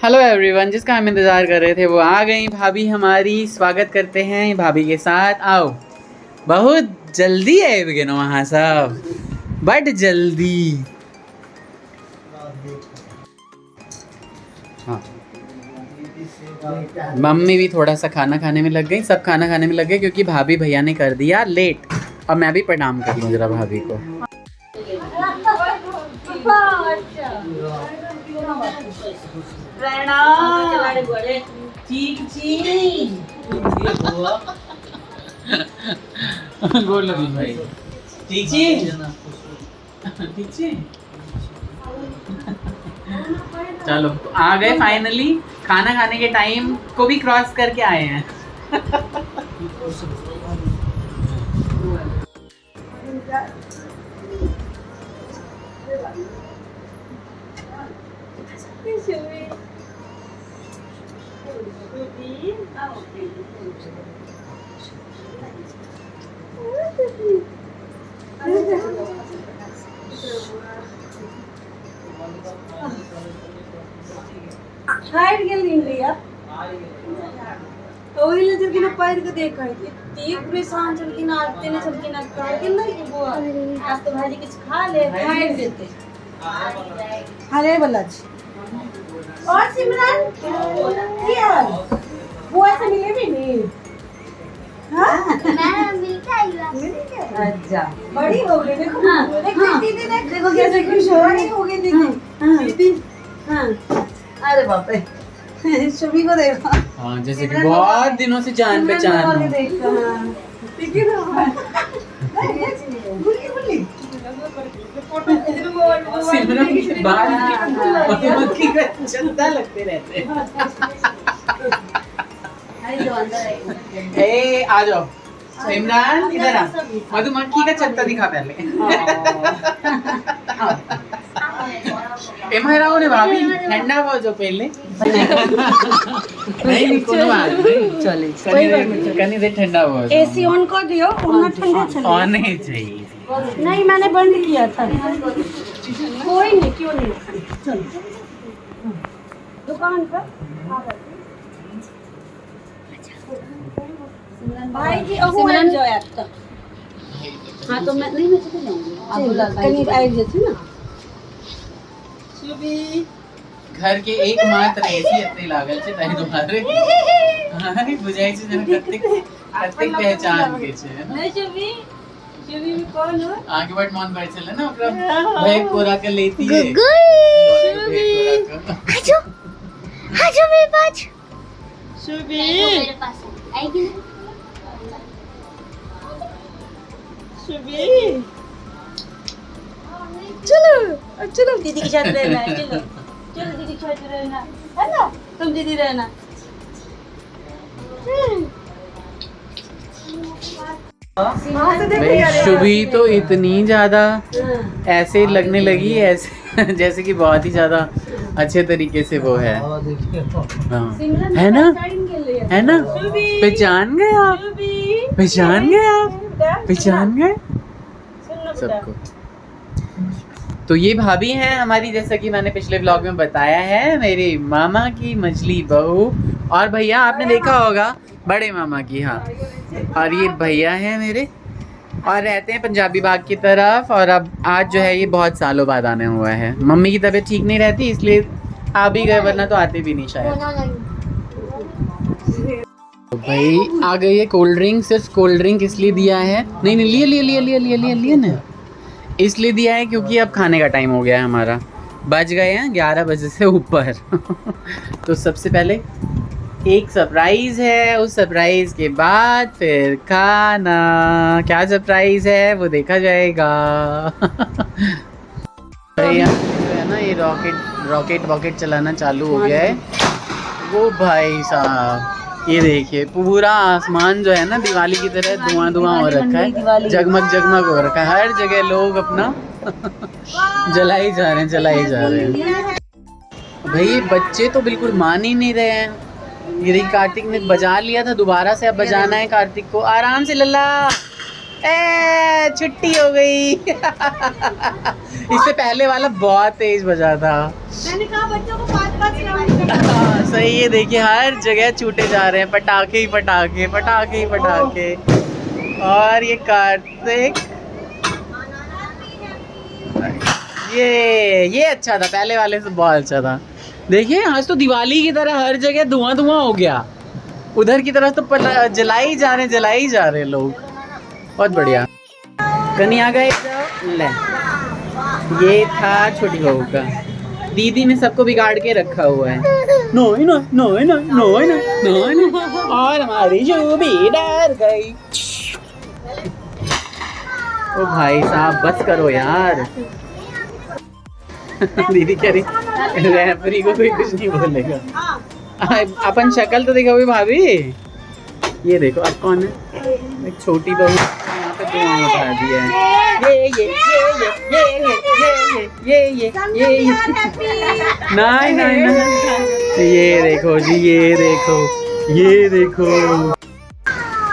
Hello everyone, जिसका हम इंतज़ार कर रहे थे वो आ गई भाभी हमारी। स्वागत करते हैं भाभी के साथ। आओ, बहुत जल्दी है बिगनो वहाँ सब, बट जल्दी। हाँ, मम्मी भी थोड़ा सा खाना खाने में लग गई, सब खाना खाने में लग गए क्योंकि भाभी भैया ने कर दिया लेट। अब मैं भी प्रणाम कर लूँ जरा भाभी को। गोर लगी भाई। ठीक छी, ठीक छी। चलो, तो आ गए फाइनली। खाना खाने के टाइम को भी क्रॉस करके आए हैं। हाइट गेल इंडिया ओहिले जरकिन पैर के देखै इतनी परेशान छलकिन आते ने छलकिन काहे के नहीं कि बुआ आज तो भाजी कुछ खा ले हाइट देते अरे वाला और सिमरन क्या बुआ से मिले भी नहीं। हां मैं मिलके आई हूं। अच्छा बड़ी हो गई देखो। हां देखो दीदी देखो कैसे खुश हो रही हो गई देखो दीदी। हां अरे बाप रे शुभी को देखो। हाँ, जैसे कि बहुत दिनों से जान पहचान हूँ। सिमरन के बाल मधुमक्खी का चंदा लगते रहते हैं। ए आ जाओ सिमरन, इधर आ। मधुमक्खी का छत्ता दिखा पहले। एमहराओ ने भाभी ठंडा हो जो पहले। नहीं कोनो बात नहीं, चले कनी दे ठंडा हो। एसी ऑन कर दियो, वरना ठंडा चले। ऑन ही चाहिए। नहीं मैंने बंद किया था। कोई नहीं, क्यों नहीं। चल दुकान पर भाई जी सिमरन जो है तो हाँ तो मैं नहीं मैं चले जाऊंगी। कहीं आई जैसे ना शुभी घर के एकमात्र एसी इतने लागल छे ताहि दुआरे हां बुझाई छे जन प्रत्येक पहचान के छे। नहीं शुभी शुभी भी कौन हो आगे बट मन पर चले ना ओकरा भाई कोरा के लेती है शुभी आजो आजो मेरे पास शुभी मेरे पास आएगी ना शुभी चलो चलो दीदी के साथ रहना है। चलो चलो दीदी के साथ रहना है ना, तुम दीदी रहना। शुभी तो इतनी ज्यादा ऐसे लगने लगी ऐसे जैसे कि बहुत ही ज्यादा अच्छे तरीके से वो है। हाँ। है ना, है ना, पहचान गए आप, पहचान गए आप, पहचान गए सबको। तो ये भाभी हैं हमारी, जैसा कि मैंने पिछले ब्लॉग में बताया है, मेरे मामा की मछली बहू। और भैया आपने देखा होगा बड़े मामा की। हाँ, और ये भैया हैं मेरे और रहते हैं पंजाबी बाग की तरफ। और अब आज जो है ये बहुत सालों बाद आने हुआ है। मम्मी की तबीयत ठीक नहीं रहती इसलिए आ भी गए, वरना तो आते भी नहीं शायद। तो भाई आ गई है कोल्ड ड्रिंक। सिर्फ कोल्ड ड्रिंक इसलिए दिया है, नहीं नहीं लिए लिए लिए लिए लिए लिए लिए ना, इसलिए दिया है क्योंकि अब खाने का टाइम हो गया है हमारा। बज गए हैं 11 बजे से ऊपर। तो सबसे पहले एक सरप्राइज है, उस सरप्राइज के बाद फिर खाना। क्या सरप्राइज है वो देखा जाएगा। यहाँ जो है ना ये रॉकेट वॉकेट चलाना चालू हो गया है। वो भाई साहब ये देखिए पूरा आसमान जो है ना दिवाली की तरह धुआं धुआं हो रखा है, जगमग जगमग हो रखा है। हर जगह लोग अपना जलाई जा रहे हैं, जलाई जा रहे हैं। भाई बच्चे तो बिल्कुल मान ही नहीं रहे हैं। ये कार्तिक ने बजा लिया था दोबारा से, अब बजाना है कार्तिक को। आराम से लल्ला, छुट्टी हो गई। इससे पहले वाला बहुत तेज बजा था। मैंने कहा बच्चों को 5-5 राउंड सही है। देखिए हर जगह छूटे जा रहे हैं, पटाखे ही पटाखे, पटाखे ही पटाखे। और ये कार्तिक, ये अच्छा था, पहले वाले से बहुत अच्छा था। देखिए आज तो दिवाली की तरह हर जगह धुआं धुआं हो गया। उधर की तरफ तो जलाई जा रहे लोग। बहुत बढ़िया। कन्या गए ले, ये था छोटी बहू का। दीदी ने सबको बिगाड़ के रखा हुआ है। No no no no no no no, और हमारी जो भी डर गई। ओ भाई साहब बस करो यार। दीदी कह रही रेफरी को कोई कुछ नहीं बोलेगा। अपन शक्ल तो देखो भाभी। ये देखो अब कौन है, एक छोटी बहू यहाँ पे धुआं उठा दिया है। ये नहीं नहीं नहीं, ये देखो जी, ये देखो, ये देखो,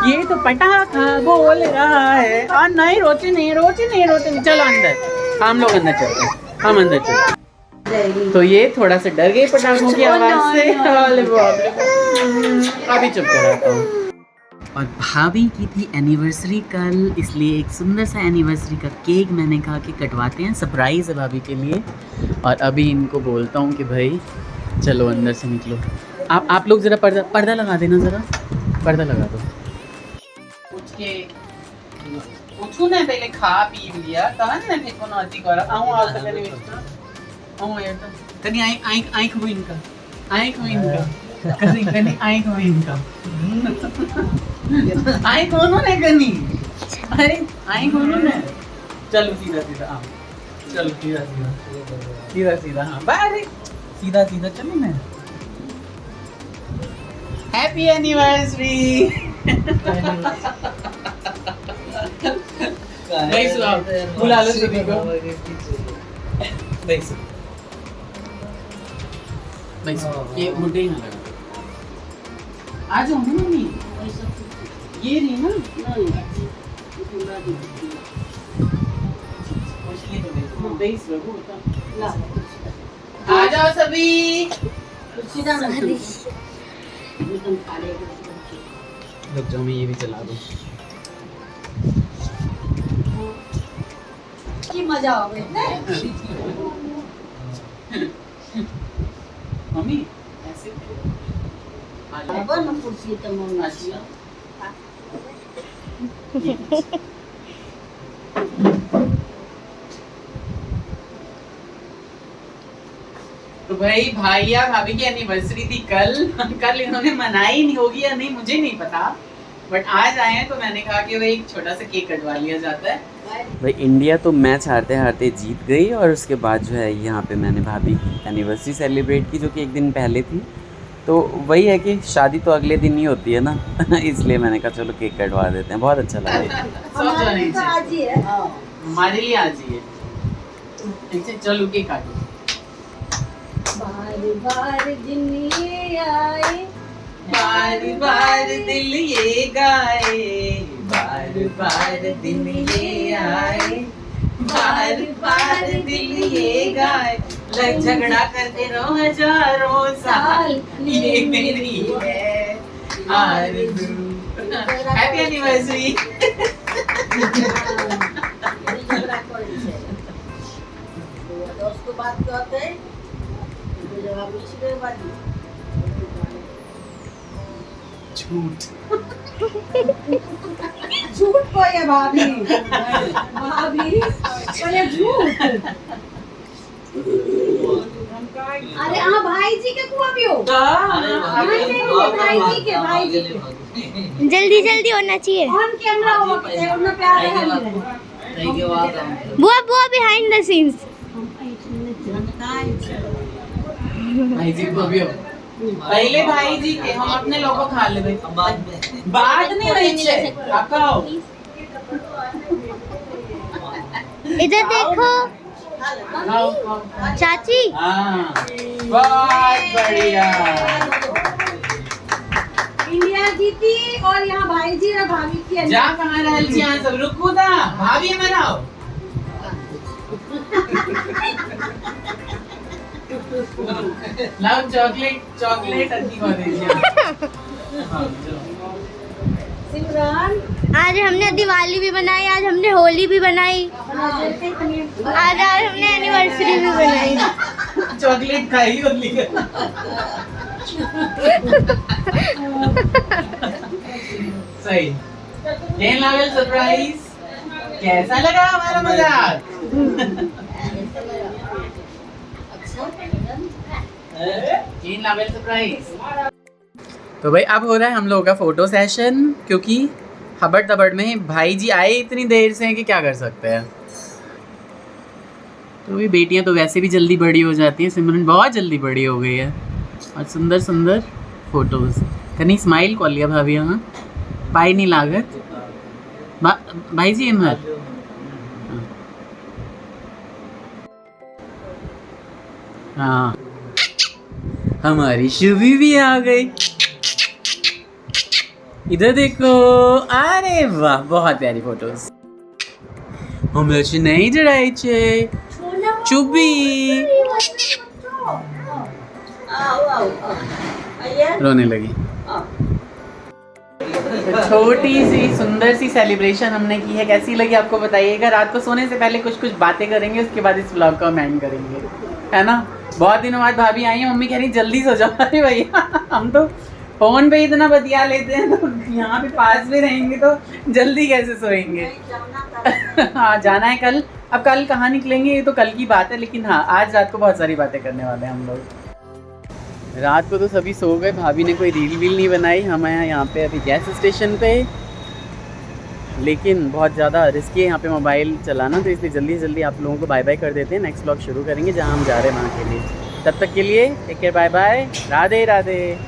ये तो पटाखा बोल रहा है। और नहीं रोचे नहीं, रोचे नहीं, रोचे नहीं। चलो अंदर, हम लोग अंदर चलते हैं, हम अंदर चलते हैं। तो ये थोड़ा सा डर गई पटाखों की आवाज से। अभी चुप कर रहा हूँ। और भाभी की थी एनिवर्सरी कल, इसलिए एक सुंदर सा एनिवर्सरी का केक मैंने कहा कि कटवाते हैं, सरप्राइज़ है भाभी के लिए। और अभी इनको बोलता हूँ कि भाई चलो अंदर से निकलो। आप लोग ज़रा पर्दा लगा देना, ज़रा पर्दा लगा दो। पूछ के पूछू ना, पहले खा पी लिया तहन ना फिर कोनो अथी कर। आऊँ आ सकने आऊँ यार कनी आँख हुई इनका, आँख हुई इनका, कनी आँख हुई इनका। आई कौन है कनी? अरे आई कौन है? चलो सीधा सीधा, हाँ चलो सीधा सीधा, सीधा सीधा, हाँ बारे सीधा सीधा चलो ना। Happy anniversary. नहीं सुना, बुला लो सभी को। नहीं सुना, नहीं सुना, ये मुझे ही ना लगा। आ जाओ ना मम्मी, ये नहीं ना, आ जाओ सभी। रुक जाओ, मैं ये भी चला दूं। की मजा आ गई मम्मी ऐसे अब ना कुर्सी तो मम्मी तो भाई भाईया भाभी की एनिवर्सरी थी कल। कल इन्होंने मनाई नहीं होगी या नहीं मुझे नहीं पता, बट आज आए हैं तो मैंने कहा कि भाई एक छोटा सा केक कटवा लिया जाता है। भाई इंडिया तो मैच हारते हारते जीत गई, और उसके बाद जो है यहाँ पे मैंने भाभी की एनिवर्सरी सेलिब्रेट की, जो कि एक दिन पहले थी। तो वही है कि शादी तो अगले दिन ही होती है ना। इसलिए मैंने कहा चलो केक कटवा देते हैं, बहुत अच्छा लगा। हमारे लिए आज ही है। ठीक है चलो केक काटो। बार बार दिन ये आए, बार बार दिल ये गाए, बार बार दिन ये आए, बार बार दिल ये गाए। लग झगड़ा करते रहो हजारों साल, ये मेरी है आरज़ू। Happy anniversary. उसको बात कहते हैं झूठ, झूठ को ये भाभी भाभी बोले झूठ। अरे हाँ भाई जी के कुआ भी हो। भाई जी के जल्दी जल्दी होना चाहिए। ऑन कैमरा हो के उन्हें प्यार है। बुआ बुआ बिहाइंड द सीन्स। भाई जी को अभी हो। पहले भाई जी के, हम अपने लोगों खा ले भाई, बाद में रही आप खाओ। इधर देखो खाओ खाओ। चाची। हाँ बहुत बढ़िया। इंडिया जीती और यहाँ भाई जी और भाभी की जा कहाँ रहल छी यहाँ सब, रुकू दा भाभी हमारा आओ। लव चॉकलेट अच्छी बात है। हाँ, चलो। सिमरन आज हमने दिवाली भी बनाई, आज हमने होली भी बनाई, आज हमने एनिवर्सरी भी बनाई। चॉकलेट खाई होली का। सही। 10 लेवल सरप्राइज। कैसा लगा हमारा मजाक? 10 लेवल सरप्राइज। तो भाई अब हो रहा है हम लोगों का फोटो सेशन, क्योंकि हबड़ तबड़ में भाई जी आए इतनी देर से हैं कि क्या कर सकते हैं। तो भी बेटियां तो वैसे भी जल्दी बड़ी हो जाती हैं, सिमरन बहुत जल्दी बड़ी हो गई है। और सुंदर सुंदर फोटोज कहीं स्माइल कॉल लिया भाभी यहाँ पाई नहीं लागत भाई जी इमर। हाँ हमारी शुभी भी आ गई। इधर देखो, अरे वाह बहुत प्यारी फोटोज। हम नहीं जड़ाई छे चुबी रोने लगी। तो छोटी सी सुंदर सी सेलिब्रेशन हमने की है, कैसी लगी आपको बताइएगा। रात को सोने से पहले कुछ बातें करेंगे, उसके बाद इस व्लॉग का एंड करेंगे, है ना। बहुत दिनों बाद भाभी आई है, मम्मी कह रही जल्दी सो जाओ। अरे भैया हम तो फोन पे इतना बतिया लेते हैं, तो यहाँ पे पास में रहेंगे तो जल्दी कैसे सोएंगे। हाँ जाना है कल, अब कल कहाँ निकलेंगे ये तो कल की बात है, लेकिन हाँ आज रात को बहुत सारी बातें करने वाले हैं हम लोग। रात को तो सभी सो गए, भाभी ने कोई रील वील नहीं बनाई। हम हैं यहाँ पे अभी गैस स्टेशन पे, लेकिन बहुत ज़्यादा रिस्की है यहाँ पे मोबाइल चलाना, तो इसलिए जल्दी जल्दी आप लोगों को बाय बाय कर देते हैं। नेक्स्ट व्लॉग शुरू करेंगे जहाँ हम जा रहे हैं वहाँ के लिए। तब तक के लिए take care, bye bye, Radhe Radhe.